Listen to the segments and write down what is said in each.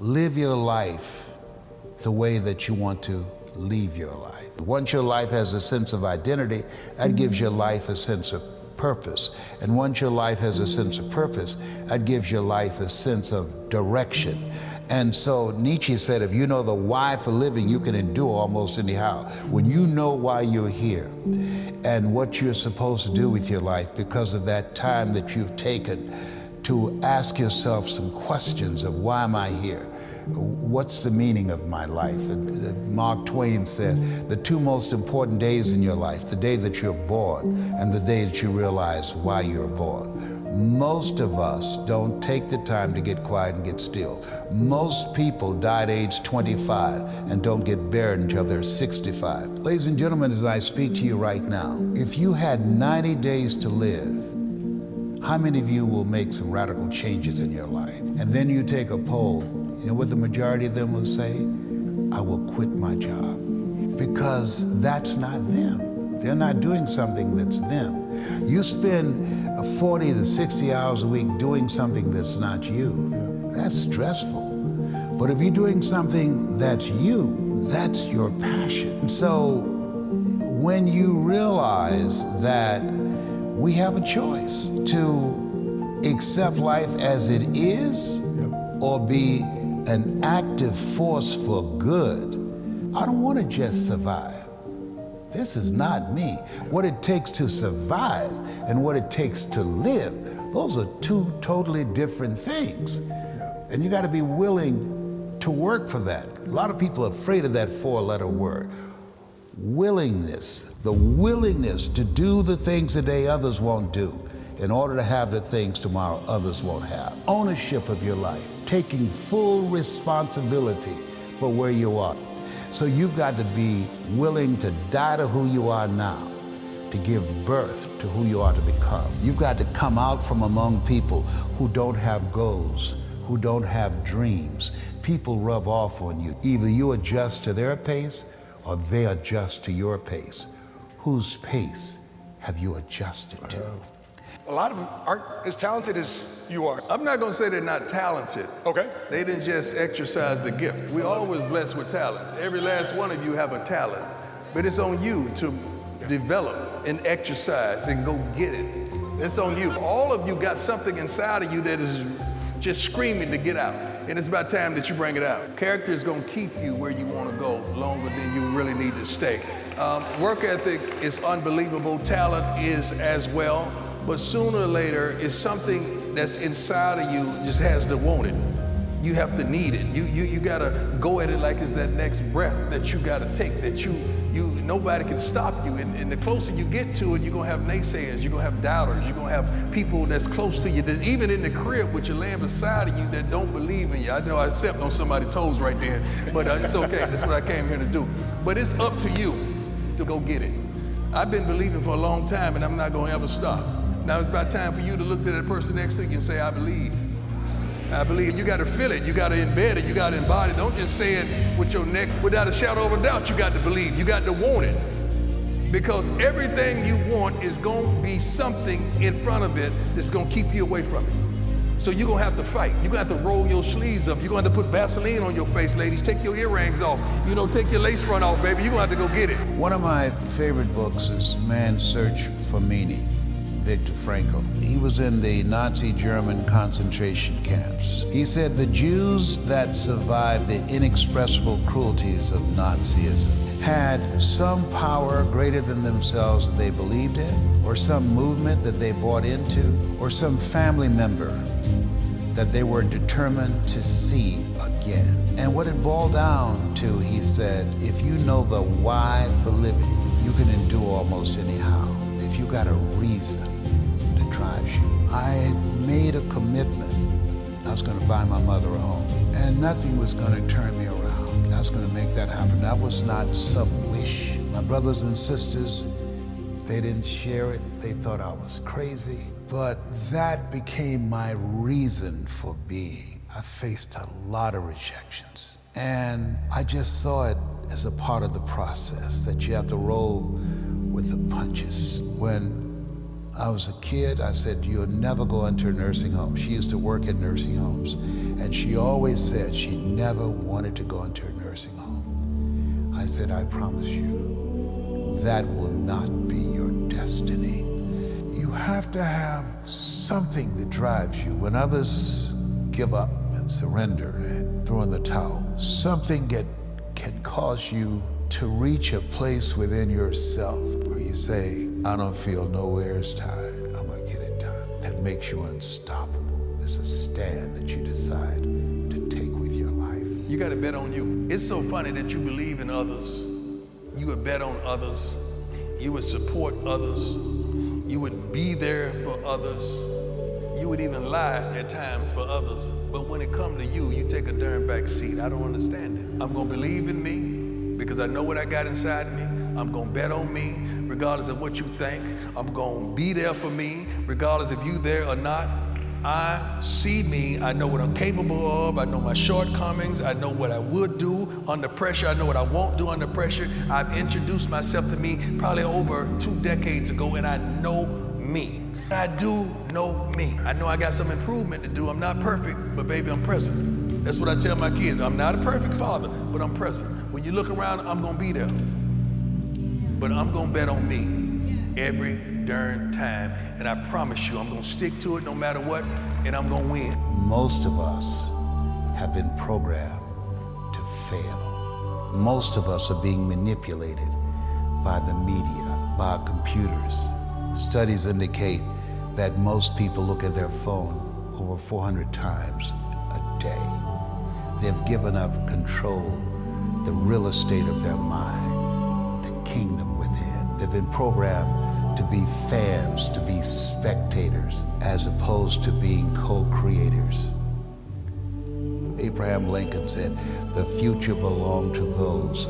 live your life the way that you want to leave your life. Once your life has a sense of identity, that gives your life a sense of purpose. And once your life has a sense of purpose, that gives your life a sense of direction. And so Nietzsche said, if you know the why for living, you can endure almost anyhow. When you know why you're here and what you're supposed to do with your life because of that time that you've taken to ask yourself some questions of why am I here? What's the meaning of my life? Mark Twain said, the two most important days in your life, the day that you're born and the day that you realize why you're born. Most of us don't take the time to get quiet and get still. Most people die at age 25 and don't get buried until they're 65. Ladies and gentlemen, as I speak to you right now, if you had 90 days to live, how many of you will make some radical changes in your life? And then you take a poll, you know what the majority of them will say? I will quit my job. Because that's not them. They're not doing something that's them. You spend 40 to 60 hours a week doing something that's not you. That's stressful. But if you're doing something that's you, that's your passion. So when you realize that we have a choice to accept life as it is or be an active force for good, I don't want to just survive. This is not me. What it takes to survive and what it takes to live, those are two totally different things. And you got to be willing to work for that. A lot of people are afraid of that four-letter word. Willingness, the willingness to do the things today others won't do in order to have the things tomorrow others won't have. Ownership of your life, taking full responsibility for where you are. So you've got to be willing to die to who you are now, to give birth to who you are to become. You've got to come out from among people who don't have goals, who don't have dreams. People rub off on you. Either you adjust to their pace or they adjust to your pace. Whose pace have you adjusted to? A lot of them aren't as talented as you are. I'm not gonna say they're not talented. Okay. They didn't just exercise the gift. We're always blessed with talents. Every last one of you have a talent, but it's on you to develop and exercise and go get it. It's on you. All of you got something inside of you that is just screaming to get out. And it's about time that you bring it out. Character is gonna keep you where you wanna go longer than you really need to stay. Work ethic is unbelievable. Talent is as well. But sooner or later, it's something that's inside of you just has to want it. You have to need it. You gotta go at it like it's that next breath that you gotta take, that nobody can stop you. And the closer you get to it, you're gonna have naysayers, you're gonna have doubters, you're gonna have people that's close to you, that even in the crib with your laying beside of you that don't believe in you. I know I stepped on somebody's toes right there, but it's okay, that's what I came here to do. But it's up to you to go get it. I've been believing for a long time and I'm not gonna ever stop. Now it's about time for you to look at that person next to you and say, I believe. I believe. You got to feel it. You got to embed it. You got to embody it. Don't just say it with your neck. Without a shadow of a doubt, you got to believe. You got to want it. Because everything you want is going to be something in front of it that's going to keep you away from it. So you're going to have to fight. You're going to have to roll your sleeves up. You're going to have to put Vaseline on your face, ladies. Take your earrings off. You know, take your lace front off, baby. You're going to have to go get it. One of my favorite books is Man's Search for Meaning. Viktor Frankl. He was in the Nazi German concentration camps. He said the Jews that survived the inexpressible cruelties of Nazism had some power greater than themselves that they believed in, or some movement that they bought into, or some family member that they were determined to see again. And what it boiled down to, he said, if you know the why for living, you can endure almost anyhow. If you got a reason that drives you. I had made a commitment. I was going to buy my mother a home, and nothing was going to turn me around. I was going to make that happen. That was not some wish. My brothers and sisters, they didn't share it. They thought I was crazy. But that became my reason for being. I faced a lot of rejections, and I just saw it as a part of the process, that you have to roll with the punches. When I was a kid, I said, you'll never go into a nursing home. She used to work in nursing homes, and she always said she never wanted to go into a nursing home. I said, I promise you, that will not be your destiny. You have to have something that drives you. When others give up and surrender and throw in the towel, something that can cause you to reach a place within yourself where you say, I don't feel nowhere as tired, I'm gonna get it done. That makes you unstoppable. It's a stand that you decide to take with your life. You gotta bet on you. It's so funny that you believe in others. You would bet on others. You would support others. You would be there for others. You would even lie at times for others. But when it comes to you, you take a darn back seat. I don't understand it. I'm gonna believe in me because I know what I got inside me. I'm gonna bet on me regardless of what you think. I'm gonna be there for me regardless if you there or not. I see me, I know what I'm capable of, I know my shortcomings, I know what I would do under pressure, I know what I won't do under pressure. I've introduced myself to me probably over 2 decades ago, and I know me. I do know me. I know I got some improvement to do. I'm not perfect, but baby, I'm present. That's what I tell my kids. I'm not a perfect father, but I'm present. When you look around, I'm gonna be there. But I'm gonna bet on me every darn time. And I promise you, I'm gonna stick to it no matter what, and I'm gonna win. Most of us have been programmed to fail. Most of us are being manipulated by the media, by computers. Studies indicate that most people look at their phone over 400 times a day. They've given up control, the real estate of their mind, the kingdom within. They've been programmed to be fans, to be spectators, as opposed to being co-creators. Abraham Lincoln said, the future belonged to those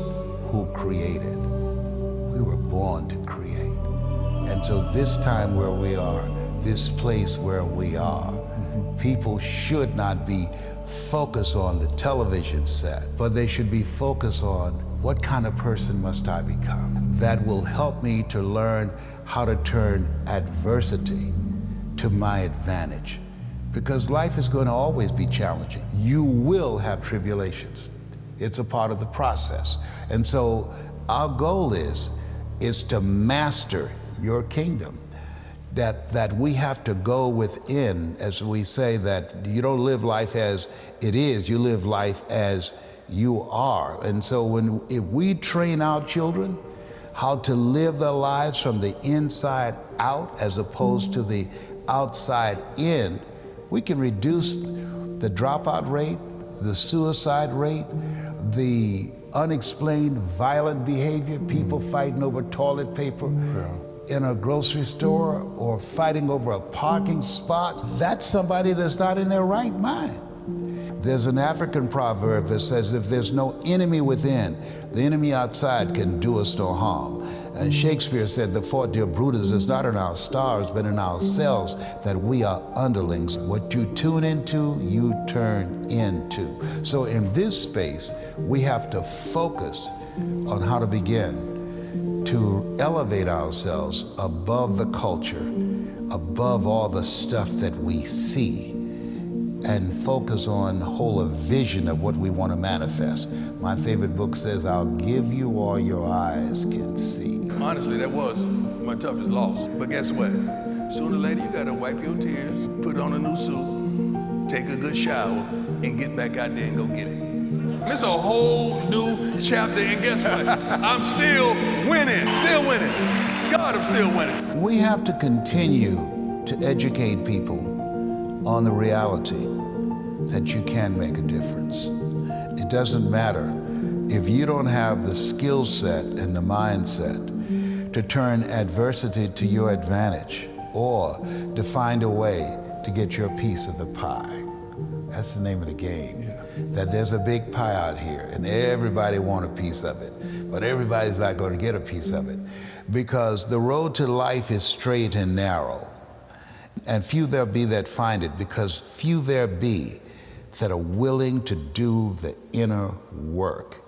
who created. We were born to create. And so this time where we are, this place where we are, people should not be focused on the television set, but they should be focused on what kind of person must I become that will help me to learn how to turn adversity to my advantage. Because life is going to always be challenging. You will have tribulations. It's a part of the process. And so our goal is to master your kingdom. That we have to go within, as we say, that you don't live life as it is, you live life as you are. And so if we train our children how to live their lives from the inside out as opposed to the outside in, we can reduce the dropout rate, the suicide rate, the unexplained violent behavior, people fighting over toilet paper in a grocery store or fighting over a parking spot. That's somebody that's not in their right mind. There's an African proverb that says, if there's no enemy within, the enemy outside can do us no harm. And Shakespeare said, the fault, dear Brutus, is not in our stars, but in ourselves, that we are underlings. What you tune into, you turn into. So in this space, we have to focus on how to begin to elevate ourselves above the culture, above all the stuff that we see, and focus on whole a vision of what we want to manifest. My favorite book says, I'll give you all your eyes can see. Honestly, that was my toughest loss. But guess what? Sooner or later, you gotta wipe your tears, put on a new suit, take a good shower, and get back out there and go get it. It's a whole new chapter, and guess what? I'm still winning, God, I'm still winning. We have to continue to educate people on the reality that you can make a difference. It doesn't matter if you don't have the skill set and the mindset to turn adversity to your advantage or to find a way to get your piece of the pie. That's the name of the game. That there's a big pie out here and everybody want a piece of it, but everybody's not going to get a piece of it because the road to life is straight and narrow. And few there be that find it, because few there be that are willing to do the inner work.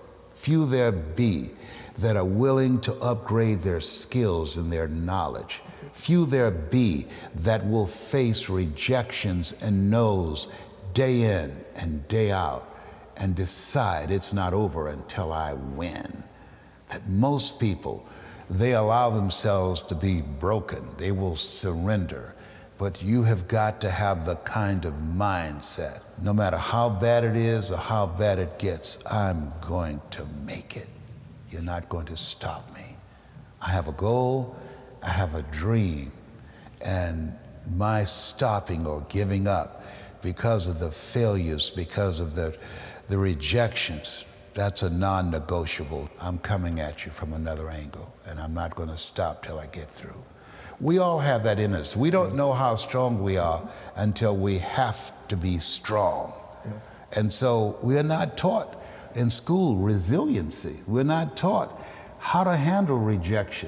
Few there be that are willing to upgrade their skills and their knowledge. Few there be that will face rejections and no's day in and day out and decide it's not over until I win. That most people, they allow themselves to be broken. They will surrender. But you have got to have the kind of mindset, no matter how bad it is or how bad it gets, I'm going to make it. You're not going to stop me. I have a goal, I have a dream, and my stopping or giving up because of the failures, because of the rejections, that's a non-negotiable. I'm coming at you from another angle, and I'm not going to stop till I get through. We all have that in us. We don't know how strong we are until we have to be strong. Yeah. And so we are not taught in school resiliency. We're not taught how to handle rejection.